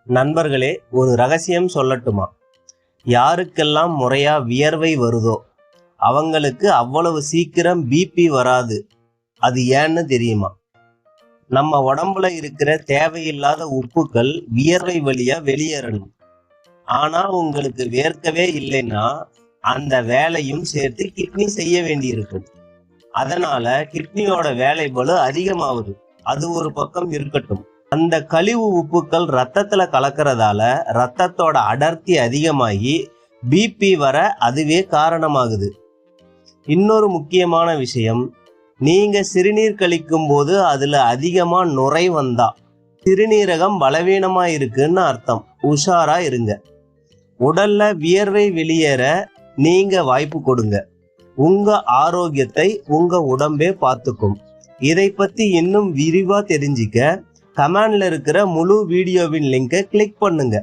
நண்பர்களே, ஒரு ரகசியம் சொல்லட்டுமா? யாருக்கெல்லாம் முறையா வியர்வை வருதோ அவங்களுக்கு அவ்வளவு சீக்கிரம் பிபி வராது. அது ஏன்னு தெரியுமா? நம்ம உடம்புல இருக்கிற தேவையில்லாத உப்புக்கள் வியர்வை வழியா வெளியேறணும். ஆனா உங்களுக்கு வேர்க்கவே இல்லைன்னா அந்த வேலையும் சேர்த்து கிட்னி செய்ய வேண்டியிருக்கும். அதனால கிட்னியோட வேலை பளு அதிகமாகுது. அது ஒரு பக்கம் இருக்கட்டும். அந்த கழிவு உப்புக்கள் ரத்தத்துல கலக்கிறதால ரத்தத்தோட அடர்த்தி அதிகமாகி பிபி வர அதுவே காரணமாகுது. இன்னொரு முக்கியமான விஷயம், நீங்க சிறுநீர் கழிக்கும் போது அதுல அதிகமா நுரை வந்தா சிறுநீரகம் பலவீனமா இருக்குன்னு அர்த்தம். உஷாரா இருங்க. உடல்ல வியர்வை வெளியேற நீங்க வாய்ப்பு கொடுங்க. உங்க ஆரோக்கியத்தை உங்க உடம்பே பார்த்துக்கும். இதை பத்தி இன்னும் விரிவா தெரிஞ்சுக்க கமெண்ட்ல இருக்கிற முழு வீடியோவின் லிங்கை கிளிக் பண்ணுங்க.